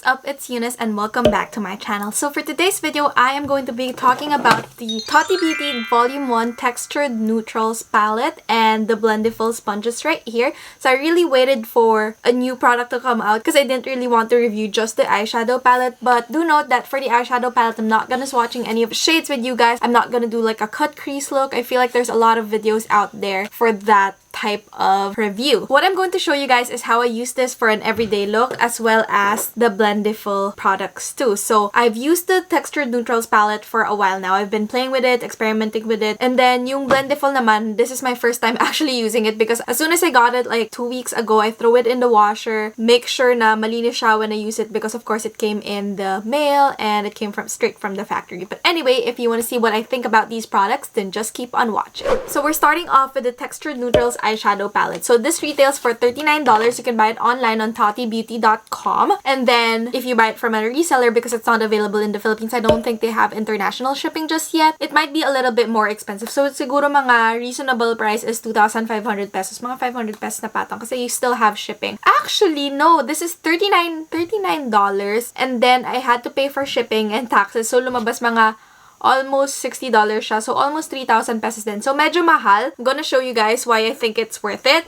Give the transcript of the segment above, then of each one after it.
up? It's Eunice and welcome back to my channel. So for today's video, I am going to be talking about the Tati Beauty Volume 1 Textured Neutrals palette and the Blendiful sponges right here. So I really waited for a new product to come out because I didn't really want to review just the eyeshadow palette. But do note that for the eyeshadow palette, I'm not gonna swatching any of the shades with you guys. I'm not gonna do like a cut crease look. I feel like there's a lot of videos out there for that type of review. What I'm going to show you guys is how I use this for an everyday look as well as the Blendiful products too. So I've used the Textured Neutrals palette for a while now. I've been playing with it, experimenting with it. And then yung Blendiful naman, this is my first time actually using it because as soon as I got it like 2 weeks ago, I throw it in the washer, make sure na malinis siya when I use it because of course it came in the mail and it came straight from the factory. But anyway, if you want to see what I think about these products, then just keep on watching. So we're starting off with the Textured Neutrals eyeshadow palette. So this retails for $39. You can buy it online on tatibeauty.com. And then if you buy it from a reseller, because it's not available in the Philippines, I don't think they have international shipping just yet. It might be a little bit more expensive. So siguro mga reasonable price is 2,500 pesos. Mga 500 pesos na patang kasi you still have shipping. Actually, no. This is $39. And then I had to pay for shipping and taxes. So lumabas mga almost $60 siya. So, almost 3,000 pesos din. So, medyo mahal. I'm gonna show you guys why I think it's worth it.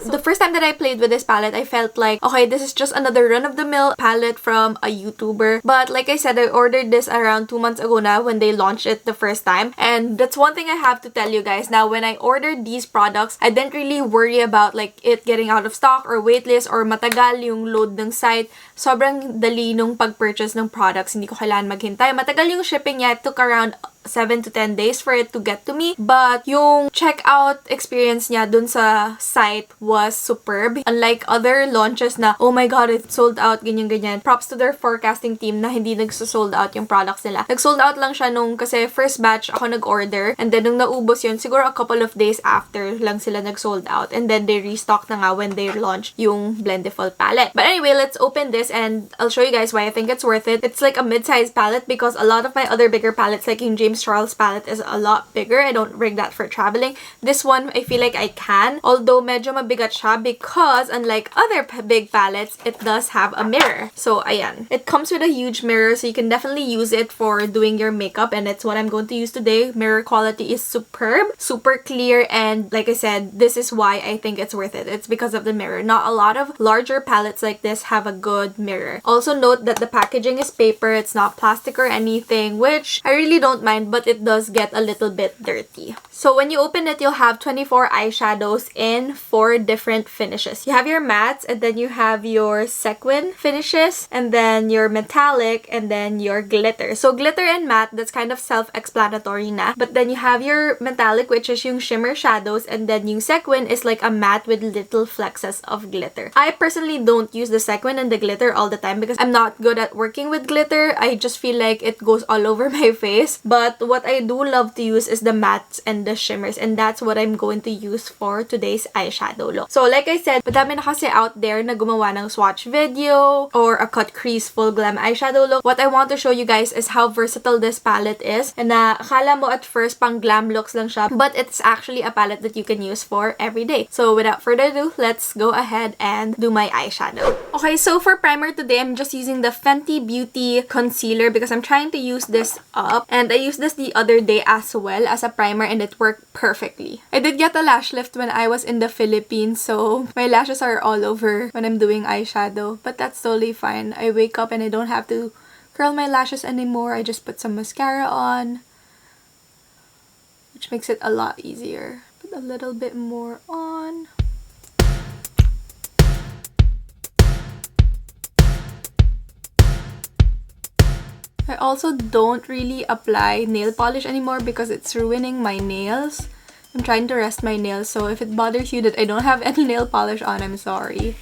The first time that I played with this palette, I felt like, okay, this is just another run-of-the-mill palette from a YouTuber. But like I said, I ordered this around 2 months ago na when they launched it the first time. And that's one thing I have to tell you guys. Now, when I ordered these products, I didn't really worry about like it getting out of stock or waitlist or matagal yung load ng site. Sobrang dali nung pag-purchase ng products. Hindi ko kailangan maghintay. Matagal yung shipping niya. It took around 7 to 10 days for it to get to me. But yung checkout experience niya dun sa site was superb. Unlike other launches na, oh my god, it sold out, ganyan-ganyan. Props to their forecasting team na hindi nagsosold out yung products nila. Nag-sold out lang siya nung kasi first batch ako nag-order. And then nung naubos yun, siguro a couple of days after lang sila nag-sold out. And then they restocked na nga when they launched yung Blendiful palette. But anyway, let's open this and I'll show you guys why I think it's worth it. It's like a mid-sized palette because a lot of my other bigger palettes like yung James Charles palette is a lot bigger. I don't bring that for traveling. This one, I feel like I can. Although, medyo mabigat siya because unlike other big palettes, it does have a mirror. So, ayan. It comes with a huge mirror so you can definitely use it for doing your makeup and it's what I'm going to use today. Mirror quality is superb, super clear, and like I said, this is why I think it's worth it. It's because of the mirror. Not a lot of larger palettes like this have a good mirror. Also note that the packaging is paper. It's not plastic or anything, which I really don't mind, but it does get a little bit dirty. So when you open it, you'll have 24 eyeshadows in 4 different finishes. You have your mattes, and then you have your sequin finishes, and then your metallic, and then your glitter. So glitter and matte, that's kind of self-explanatory na. But then you have your metallic, which is yung shimmer shadows, and then yung sequin is like a matte with little flexes of glitter. I personally don't use the sequin and the glitter all the time because I'm not good at working with glitter. I just feel like it goes all over my face. But what I do love to use is the mattes and the shimmers, and that's what I'm going to use for today's eyeshadow look. So like I said, madami na kasi out there na gumawa ng swatch video or a cut crease full glam eyeshadow look. What I want to show you guys is how versatile this palette is, and na akala mo at first pang glam looks lang siya, but it's actually a palette that you can use for every day. So without further ado, let's go ahead and do my eyeshadow. Okay, so for primer today, I'm just using the Fenty Beauty concealer because I'm trying to use this up, and I used this the other day as well as a primer and it worked perfectly. I did get a lash lift when I was in the Philippines, so my lashes are all over when I'm doing eyeshadow, but that's totally fine. I wake up and I don't have to curl my lashes anymore. I just put some mascara on, which makes it a lot easier. Put a little bit more on. I also don't really apply nail polish anymore because it's ruining my nails. I'm trying to rest my nails, so if it bothers you that I don't have any nail polish on, I'm sorry.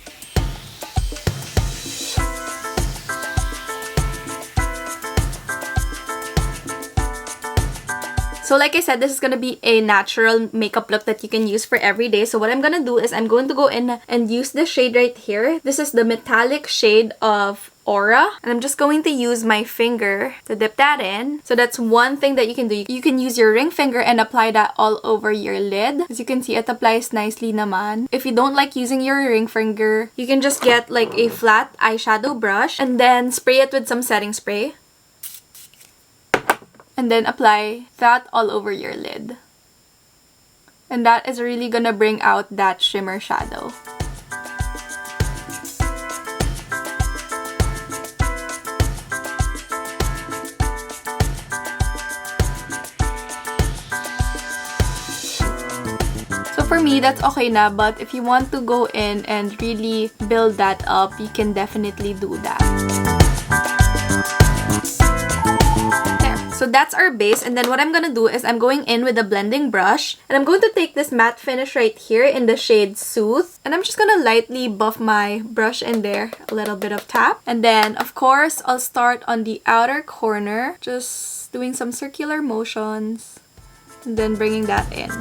So like I said, this is gonna be a natural makeup look that you can use for every day. So what I'm gonna do is I'm going to go in and use this shade right here. This is the metallic shade of Aura. And I'm just going to use my finger to dip that in. So that's one thing that you can do. You can use your ring finger and apply that all over your lid. As you can see, it applies nicely naman. If you don't like using your ring finger, you can just get like a flat eyeshadow brush and then spray it with some setting spray. And then apply that all over your lid. And that is really gonna bring out that shimmer shadow. So for me, that's okay na, but if you want to go in and really build that up, you can definitely do that. So that's our base, and then what I'm gonna do is I'm going in with a blending brush, and I'm going to take this matte finish right here in the shade Soothe, and I'm just gonna lightly buff my brush in there, a little bit of tap. And then of course I'll start on the outer corner, just doing some circular motions and then bringing that in.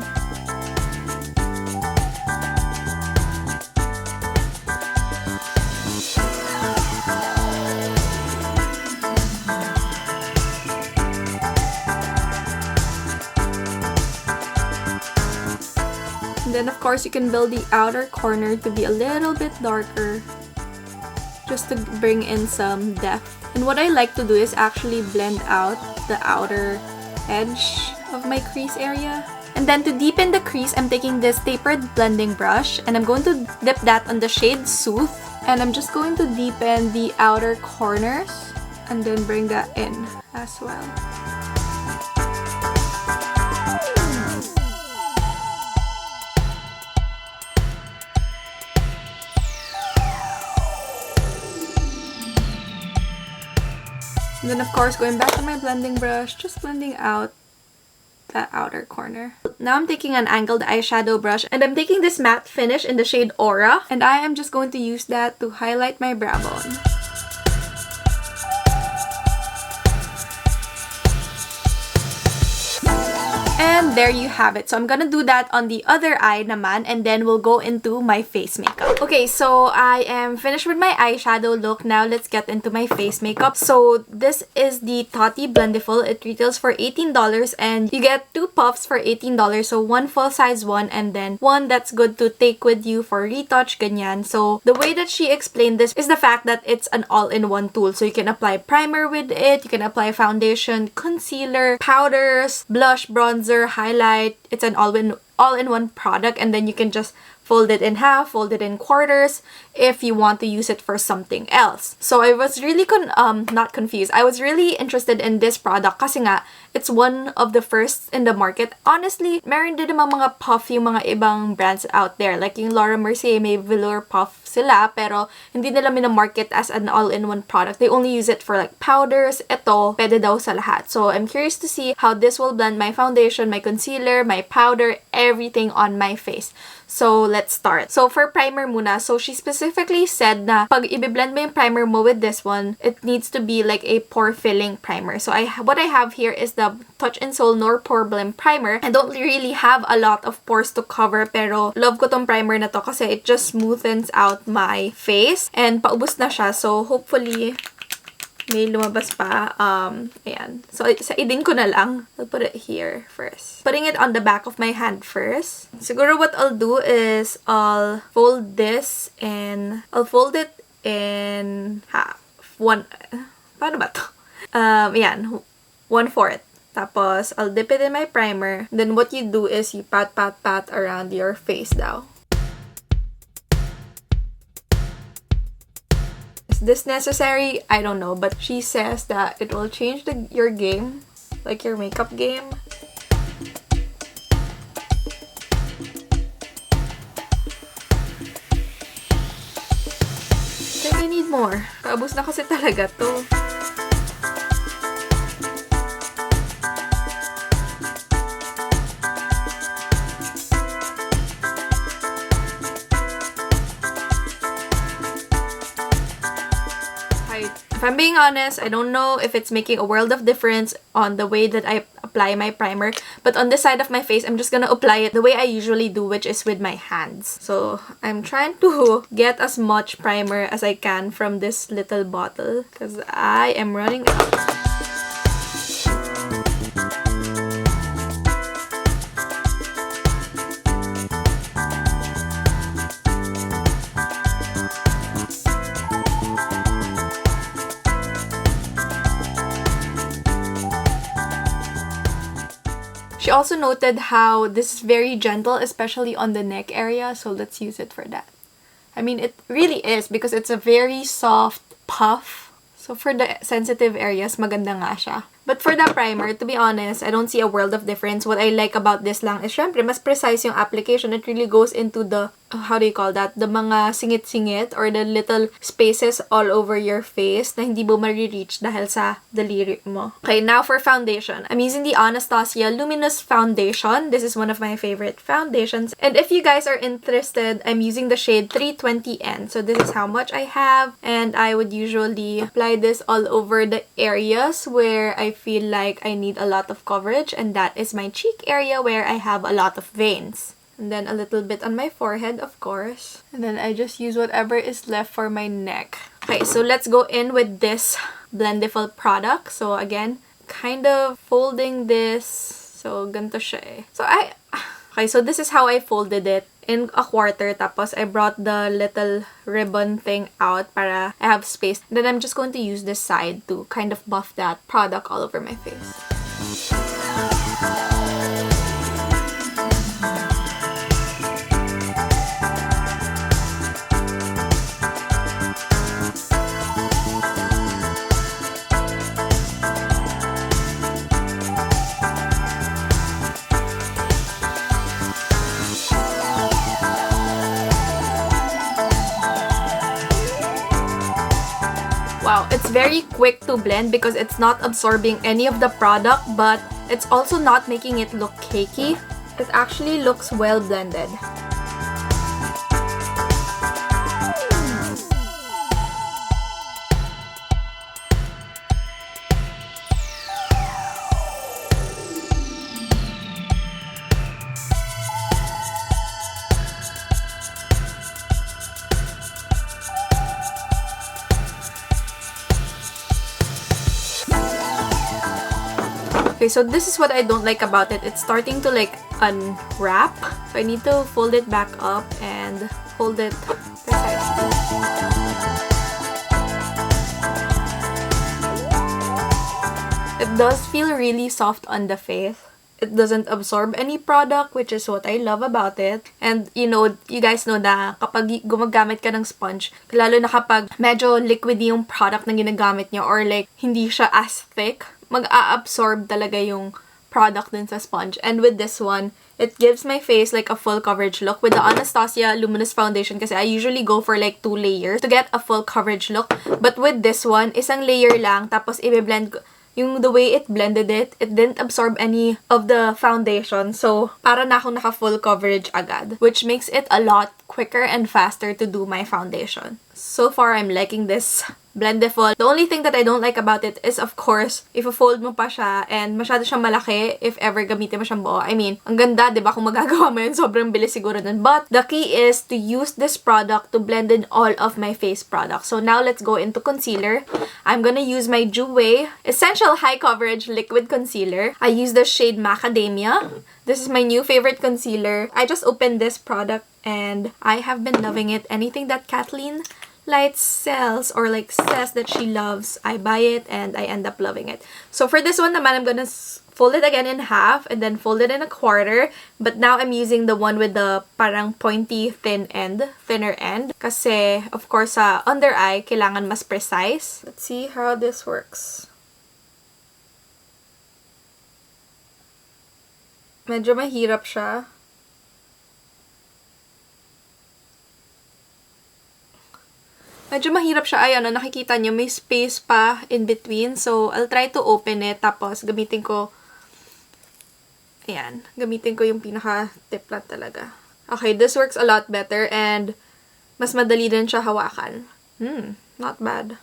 And then of course you can build the outer corner to be a little bit darker, just to bring in some depth. And what I like to do is actually blend out the outer edge of my crease area. And then to deepen the crease, I'm taking this tapered blending brush and I'm going to dip that on the shade Soothe. And I'm just going to deepen the outer corners and then bring that in as well. And then of course, going back to my blending brush, just blending out that outer corner. Now I'm taking an angled eyeshadow brush and I'm taking this matte finish in the shade Aura. And I am just going to use that to highlight my brow bone. And there you have it. So I'm gonna do that on the other eye naman, and then we'll go into my face makeup. Okay, so I am finished with my eyeshadow look. Now let's get into my face makeup. So this is the Tati Blendiful. It retails for $18 and you get 2 puffs for $18. So one full size one and then one that's good to take with you for retouch, ganyan. So the way that she explained this is the fact that it's an all-in-one tool. So you can apply primer with it, you can apply foundation, concealer, powders, blush, bronzer, highlight. It's an all-in-one product, and then you can just fold it in half, fold it in quarters if you want to use it for something else. So I was really not confused. I was really interested in this product kasi nga it's one of the first in the market. Honestly, meron din namang mga puff yung mga ibang brands out there. Like yung Laura Mercier, may velour puff sila, pero hindi nila minamarket as an all-in-one product. They only use it for like powders. Ito, pwede daw sa lahat. So I'm curious to see how this will blend my foundation, my concealer, my powder, everything on my face. So let's start. So for primer muna, so she specifically said na pag i-blend mo yung primer mo with this one, it needs to be like a pore filling primer. So what I have here is the Touch in Sol Nor Pore Blend Primer. I don't really have a lot of pores to cover, pero love ko tong primer na to kasi it just smoothens out my face and paubos na siya. So hopefully may lumabas pa. Ayan. So, sa idin ko na lang. I'll put it here first. Putting it on the back of my hand first. Siguro what I'll do is I'll fold this and I'll fold it in half. Paano ba to? Ayan. 1/4. Tapos, I'll dip it in my primer. Then, what you do is you pat around your face daw. This necessary? I don't know, but she says that it will change your game, like your makeup game. I think I need more. Paubos na kasi talaga to. If I'm being honest, I don't know if it's making a world of difference on the way that I apply my primer. But on this side of my face, I'm just gonna apply it the way I usually do, which is with my hands. So I'm trying to get as much primer as I can from this little bottle because I am running out. She also noted how this is very gentle, especially on the neck area, so let's use it for that. I mean, it really is because it's a very soft puff. So for the sensitive areas, maganda nga siya. But for the primer, to be honest, I don't see a world of difference. What I like about this lang is, syempre, mas precise yung application. It really goes into the, how do you call that? The mga singit-singit or the little spaces all over your face na hindi mo ma-reach dahil sa daliri mo. Okay, now for foundation. I'm using the Anastasia Luminous Foundation. This is one of my favorite foundations. And if you guys are interested, I'm using the shade 320N. So this is how much I have. And I would usually apply this all over the areas where I feel like I need a lot of coverage, and that is my cheek area where I have a lot of veins. And then a little bit on my forehead, of course. And then I just use whatever is left for my neck. Okay, so let's go in with this Blendiful product. So again, kind of folding this. So ganito siya eh. Okay, so this is how I folded it in a quarter. Tapos I brought the little ribbon thing out para I have space. Then I'm just going to use this side to kind of buff that product all over my face. Wow, it's very quick to blend because it's not absorbing any of the product, but it's also not making it look cakey. It actually looks well blended. Okay, so this is what I don't like about it. It's starting to like unwrap. So I need to fold it back up and hold it precisely. It does feel really soft on the face. It doesn't absorb any product, which is what I love about it. And you know, you guys know na kapag gumagamit ka ng sponge, lalo na kapag medyo liquidy yung product na ginagamit niya or like hindi siya as thick, mag-a-absorb talaga yung product din sa sponge. And with this one, it gives my face like a full coverage look. With the Anastasia Luminous Foundation, kasi I usually go for like 2 layers to get a full coverage look. But with this one, isang layer lang, tapos i-blend ko. Yung the way it blended it didn't absorb any of the foundation. So, para na akong naka-full coverage agad. Which makes it a lot quicker and faster to do my foundation. So far, I'm liking this Blendiful. The only thing that I don't like about it is, of course, if fold mo pa siya and masyado siyang malaki, if ever gamitin mo siyang buo. I mean, ang ganda, diba? Kung magagawa mo yun, sobrang bilis siguro nun. But, the key is to use this product to blend in all of my face products. So, now let's go into concealer. I'm gonna use my Jouer Essential High Coverage Liquid Concealer. I use the shade Macadamia. This is my new favorite concealer. I just opened this product and I have been loving it. Anything that Kathleen Light sells or like says that she loves, I buy it and I end up loving it. So for this one naman, I'm gonna fold it again in half and then fold it in a quarter. But now I'm using the one with the parang pointy thinner end. Kasi of course sa under eye, kailangan mas precise. Let's see how this works. Medyo mahirap siya. Medyo mahirap siya. Ayan, nakikita nyo, may space pa in between. So, I'll try to open it. Tapos, gamitin ko, ayan, gamitin ko yung pinaka-tip lang talaga. Okay, this works a lot better and mas madali din siya hawakan. Not bad.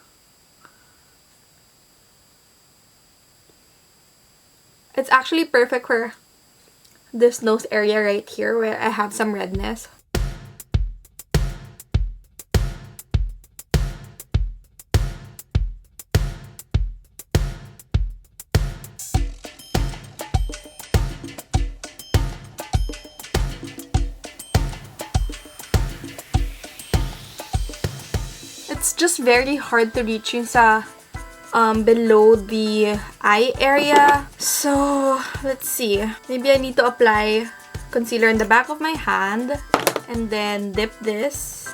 It's actually perfect for this nose area right here where I have some redness. It's just very hard to reach yung sa below the eye area. So, let's see. Maybe I need to apply concealer in the back of my hand and then dip this.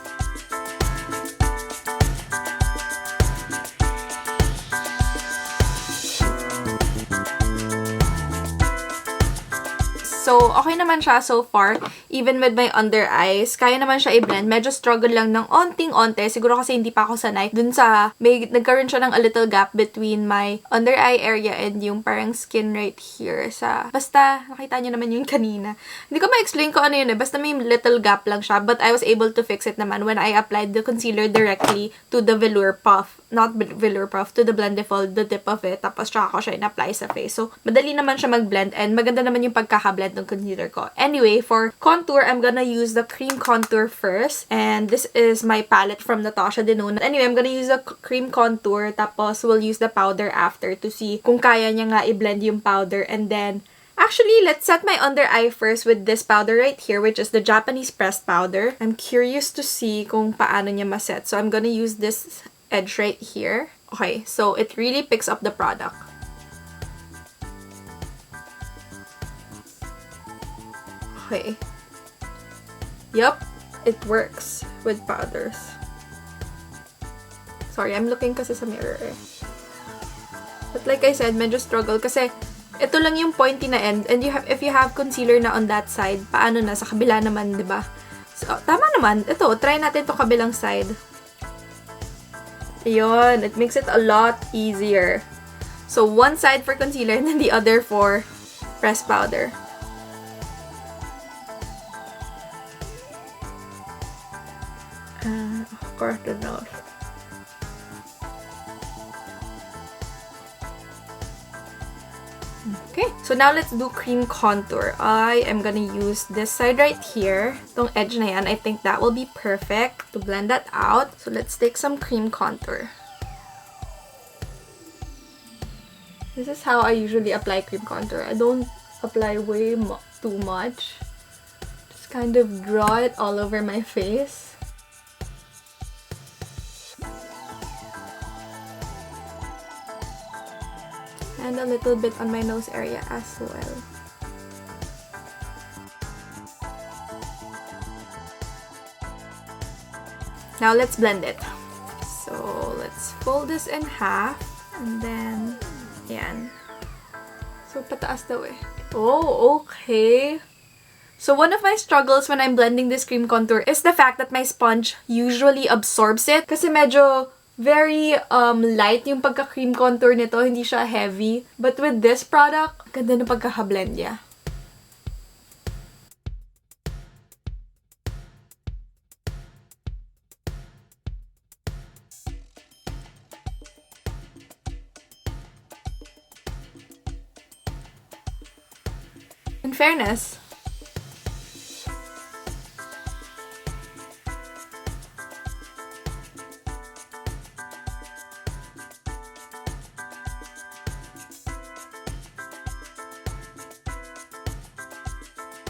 So, okay naman siya so far. Even with my under eyes, kaya naman siya i-blend. Medyo struggle lang ng onting-onte. Siguro kasi hindi pa ako sanay. Dun sa, nagkaroon siya ng a little gap between my under eye area and yung parang skin right here. Basta, nakita nyo naman yung kanina. Hindi ko ma-explain ko ano yun eh. Basta may little gap lang siya. But I was able to fix it naman when I applied the concealer directly to the velour puff. Not velour puff, to the Blendiful, the tip of it. Tapos tsaka ko siya in-apply sa face. So, madali naman siya mag-blend and maganda naman yung pagkaka-blend ng concealer ko. Anyway, for contour, I'm gonna use the cream contour first. And this is my palette from Natasha Denona. Anyway, I'm gonna use the cream contour. Tapos, we'll use the powder after to see kung kaya niya nga i-blend yung powder. And then, actually, let's set my under eye first with this powder right here, which is the Japanese pressed powder. I'm curious to see kung paano niya maset. So, I'm gonna use this edge right here. Okay, so it really picks up the product. Okay. Yup, it works with powders. Sorry, I'm looking kasi sa mirror eh. But like I said, medyo struggle kasi ito lang yung pointy na end, and if you have concealer na on that side, paano na sa kabila naman, 'di ba? So, tama naman. Ito, try natin to kabilang side. Ayun, it makes it a lot easier. So, one side for concealer and then the other for pressed powder. Of course, the nose. Okay, so now let's do cream contour. I am gonna use this side right here. Itong edge na yan, I think that will be perfect to blend that out. So let's take some cream contour. This is how I usually apply cream contour. I don't apply way too much. Just kind of draw it all over my face. And a little bit on my nose area as well. Now let's blend it. So let's fold this in half and then, yan. So pataas daw eh. Oh, okay. So one of my struggles when I'm blending this cream contour is the fact that my sponge usually absorbs it. Kasi medyo very light yung pagka-cream contour nito. Hindi siya heavy. But with this product, ganda na pagkaka-blend niya. In fairness,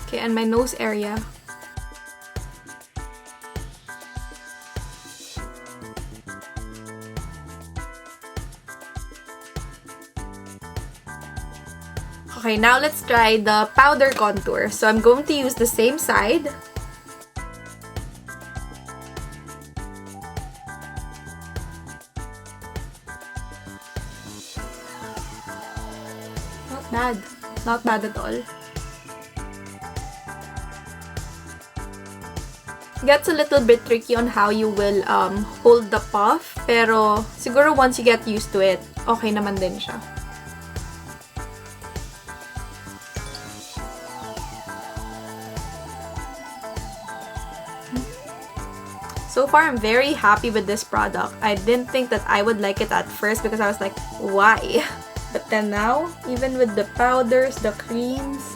okay, and my nose area. Okay, now let's try the powder contour. So I'm going to use the same side. Not bad. Not bad at all. Gets a little bit tricky on how you will hold the puff. Pero siguro once you get used to it, okay naman din siya. So far, I'm very happy with this product. I didn't think that I would like it at first because I was like, why? But then now, even with the powders, the creams,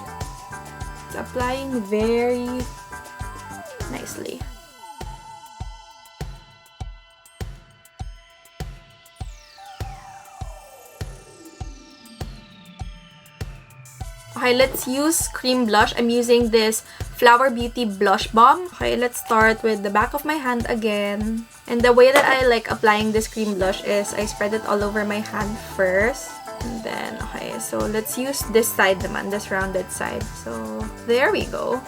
it's applying very nicely. Okay, let's use cream blush. I'm using this Flower Beauty Blush Balm. Okay, let's start with the back of my hand again. And the way that I like applying this cream blush is I spread it all over my hand first. And then, okay, so let's use this side naman, this rounded side. So, there we go.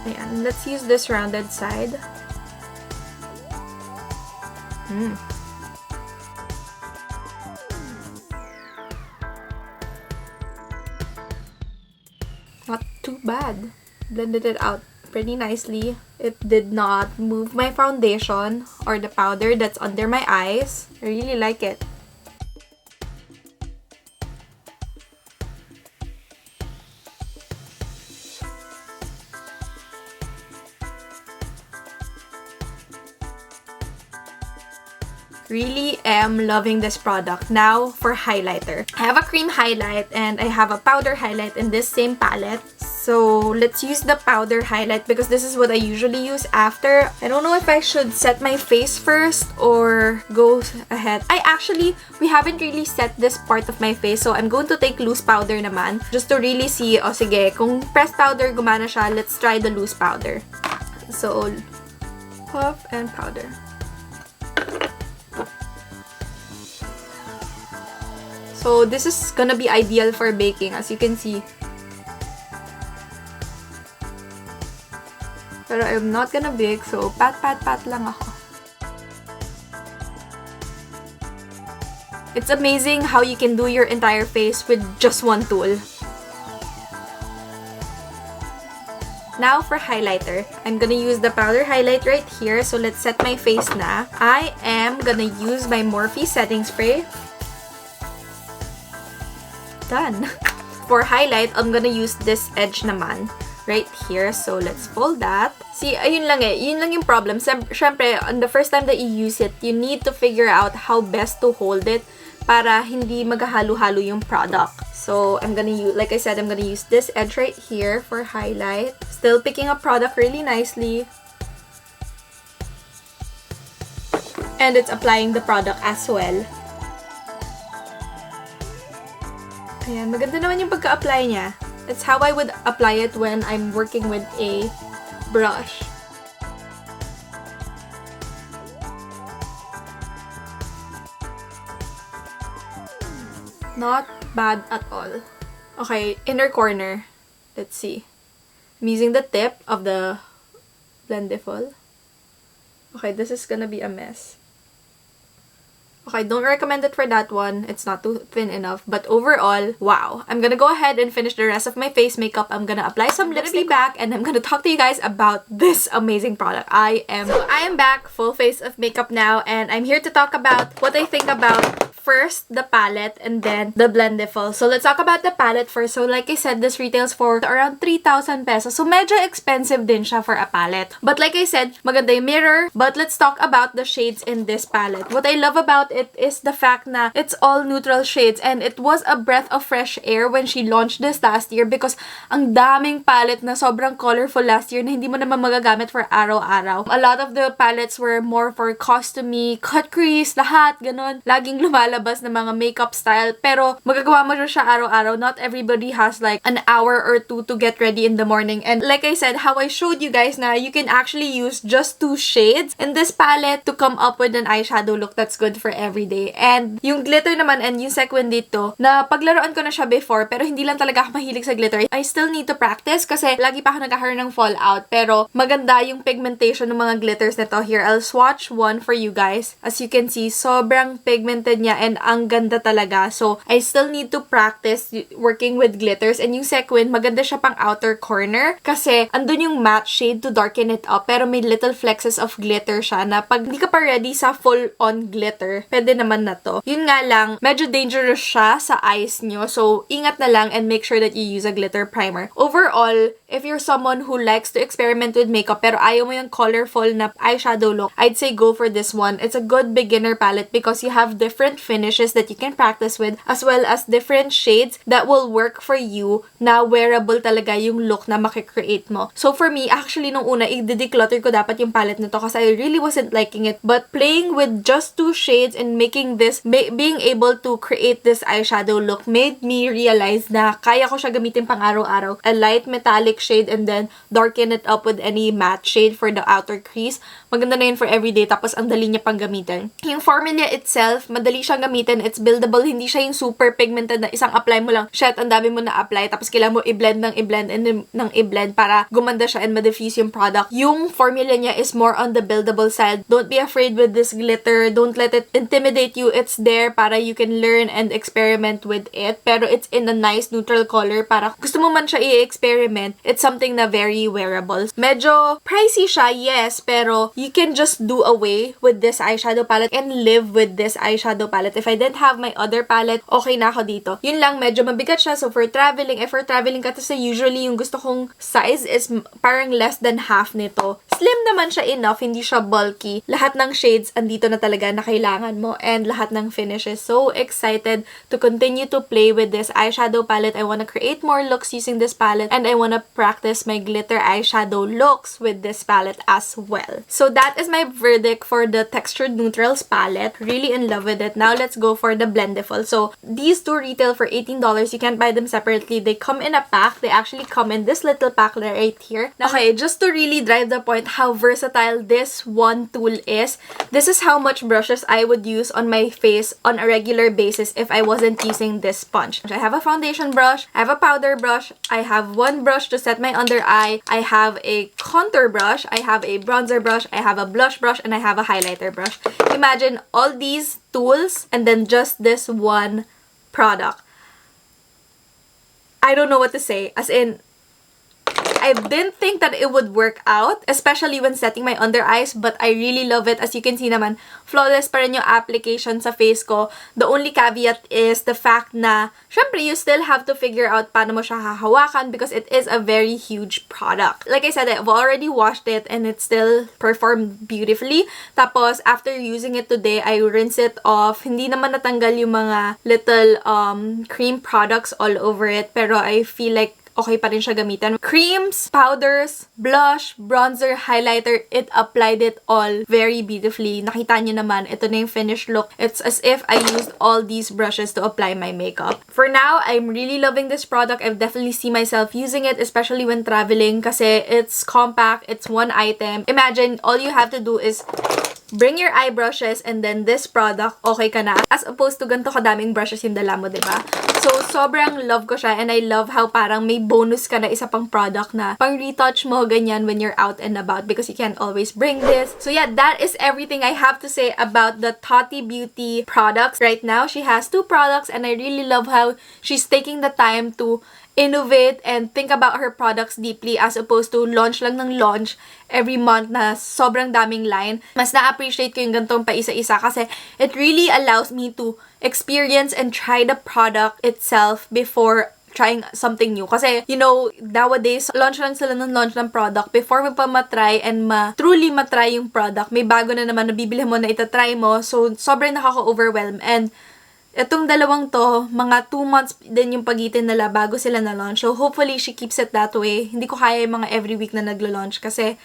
Ayan, let's use this rounded side. Not too bad. Blended it out pretty nicely. It did not move my foundation or the powder that's under my eyes. I really like it. Really am loving this product. Now for highlighter. I have a cream highlight and I have a powder highlight in this same palette. So let's use the powder highlight because this is what I usually use after. I don't know if I should set my face first or go ahead. We haven't really set this part of my face, so I'm going to take loose powder naman just to really see, oh sige, kung pressed powder gumana siya, let's try the loose powder. So, puff and powder. So this is gonna be ideal for baking, as you can see. Pero I'm not gonna bake, so pat lang ako. It's amazing how you can do your entire face with just one tool. Now for highlighter. I'm gonna use the powder highlight right here, so let's set my face na. I am gonna use my Morphe setting spray. Done. For highlight, I'm gonna use this edge naman right here. So, let's fold that. See, ayun lang eh. Yun lang yung problem. Syempre, on the first time that you use it, you need to figure out how best to hold it para hindi maghahalo-halo yung product. So, I'm gonna use, like I said, I'm gonna use this edge right here for highlight. Still picking up product really nicely. And it's applying the product as well. Ayan, maganda naman yung pagka-apply niya. That's how I would apply it when I'm working with a brush. Not bad at all. Okay, inner corner. Let's see. I'm using the tip of the Blendiful. Okay, this is gonna be a mess. Okay, don't recommend it for that one. It's not too thin enough. But overall, wow. I'm gonna go ahead and finish the rest of my face makeup. I'm gonna apply some lipstick back and I'm gonna talk to you guys about this amazing product. I am back, full face of makeup now, and I'm here to talk about what I think about first the palette and then the Blendiful. So let's talk about the palette first. So like I said, this retails for around 3,000 pesos. So medyo expensive din siya for a palette. But like I said, maganda yung mirror. But let's talk about the shades in this palette. What I love about it is the fact na it's all neutral shades, and it was a breath of fresh air when she launched this last year because ang daming palette na sobrang colorful last year na hindi mo naman magagamit for araw-araw. A lot of the palettes were more for costumey, cut crease, lahat, ganun. Laging lumalabas na mga makeup style, pero magagawa mo siya araw-araw. Not everybody has like an hour or two to get ready in the morning. And like I said, how I showed you guys na you can actually use just 2 shades in this palette to come up with an eyeshadow look that's good for every day. And yung glitter naman and yung sequin dito, na paglaruan ko na siya before, pero hindi lang talaga ako mahilig sa glitter. I still need to practice kasi lagi pa ako nagkakaroon ng fallout. Pero maganda yung pigmentation ng mga glitters nito. Here, I'll swatch one for you guys. As you can see, sobrang pigmented niya and ang ganda talaga. So, I still need to practice working with glitters. And yung sequin, maganda siya pang outer corner kasi andun yung matte shade to darken it up, pero may little flexes of glitter siya na pag hindi ka pa ready sa full-on glitter, pwede naman na to. Yun nga lang, medyo dangerous siya sa eyes nyo. So, ingat na lang and make sure that you use a glitter primer. Overall, if you're someone who likes to experiment with makeup pero ayaw mo yung colorful na eyeshadow look, I'd say go for this one. It's a good beginner palette because you have different finishes that you can practice with as well as different shades that will work for you na wearable talaga yung look na makikreate mo. So for me, actually nung una, i-declutter ko dapat yung palette nito kasi I really wasn't liking it. But playing with just 2 shades and making this, being able to create this eyeshadow look made me realize na kaya ko siya gamitin pang araw-araw. A light metallic shade and then darken it up with any matte shade for the outer crease. Maganda na yun for everyday, tapos ang dali niya pang gamitin. Yung formula itself, madali siyang gamitin. It's buildable. Hindi siya yung super pigmented na isang apply mo lang. Shit, ang dami mo na apply. Tapos kailangan mo i-blend ng i-blend para gumanda siya and ma-diffuse yung product. Yung formula niya is more on the buildable side. Don't be afraid with this glitter. Don't let it intimidate you. It's there para you can learn and experiment with it. Pero it's in a nice neutral color para gusto mo man siya i-experiment. It's something na very wearable. Medyo pricey siya, yes, pero you can just do away with this eyeshadow palette and live with this eyeshadow palette. If I didn't have my other palette, okay na ako dito. Yun lang, medyo mabigat siya. So for traveling, if for traveling ka kasi usually yung gusto kong size is parang less than half nito. Slim naman siya enough, hindi siya bulky. Lahat ng shades andito na talaga na kailangan mo and lahat ng finishes. So excited to continue to play with this eyeshadow palette. I wanna create more looks using this palette and I wanna practice my glitter eyeshadow looks with this palette as well. So that is my verdict for the Textured Neutrals palette. Really in love with it. Now let's go for the Blendiful. So these two retail for $18. You can't buy them separately. They come in a pack. They actually come in this little pack right here. Okay, just to really drive the point how versatile this one tool is, this is how much brushes I would use on my face on a regular basis if I wasn't using this sponge. I have a foundation brush, I have a powder brush, I have one brush to set my under eye, I have a contour brush, I have a bronzer brush, I have a blush brush, and I have a highlighter brush. Imagine all these tools and then just this one product. I don't know what to say. As in, I didn't think that it would work out, especially when setting my under eyes, but I really love it. As you can see naman, flawless pa rin yung application sa face ko. The only caveat is the fact na, syempre, you still have to figure out paano mo siya hahawakan because it is a very huge product. Like I said, I've already washed it and it still performed beautifully. Tapos, after using it today, I rinse it off. Hindi naman natanggal yung mga little cream products all over it, pero I feel like okay pa rin siya gamitan. Creams, powders, blush, bronzer, highlighter, it applied it all very beautifully. Nakita nyo naman, ito na yung finished look. It's as if I used all these brushes to apply my makeup. For now, I'm really loving this product. I've definitely seen myself using it, especially when traveling kasi it's compact, it's one item. Imagine, all you have to do is bring your eye brushes and then this product, okay ka na. As opposed to ganito kadaming brushes yung dala mo, diba? So, sobrang love ko siya and I love how parang may bonus ka na isa pang product na pang retouch mo, ganyan, when you're out and about because you can't always bring this. So yeah, that is everything I have to say about the Tati Beauty products. Right now, she has 2 products and I really love how she's taking the time to innovate and think about her products deeply as opposed to launch lang ng launch every month na sobrang daming line. Mas na-appreciate ko yung gantong pa isa-isa kasi it really allows me to experience and try the product itself before trying something new. Kasi, you know, nowadays, launch lang sila ng launch ng product. Before mo pa matry and truly matry yung product, may bago na naman na bibili mo na itatry mo. So, sobrang nakaka-overwhelm. And itong dalawang to, mga 2 months din yung pagitan nila bago sila na-launch. So, hopefully, she keeps it that way. Hindi ko kaya yung mga every week na naglo-launch kasi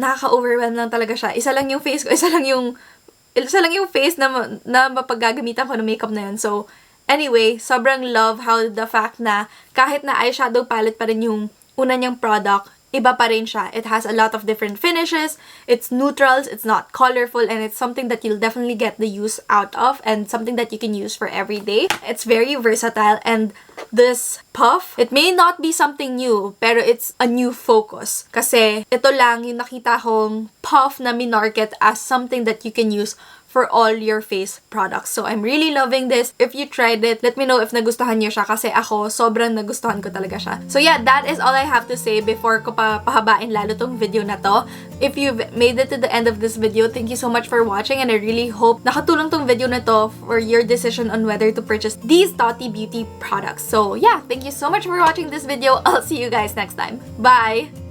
nakaka-overwhelm lang talaga siya. Isa lang yung face ko, isa lang yung face na mapaggagamitan ko ng makeup na yun. So, anyway, sobrang love how the fact na kahit na eyeshadow palette pa rin yung una niyang product, iba pa rin siya. It has a lot of different finishes, it's neutrals, it's not colorful, and it's something that you'll definitely get the use out of and something that you can use for every day. It's very versatile and this puff, it may not be something new, pero it's a new focus. Kasi ito lang yung nakita kong puff na minarket as something that you can use for all your face products. So I'm really loving this. If you tried it, let me know if nagustuhan niyo siya kasi ako sobrang nagustuhan ko talaga siya. So yeah, that is all I have to say before ko pa pahabain lalo tong video na to. If you've made it to the end of this video, thank you so much for watching, and I really hope nakatulong tong video na to for your decision on whether to purchase these Tati Beauty products. So yeah, thank you so much for watching this video. I'll see you guys next time. Bye!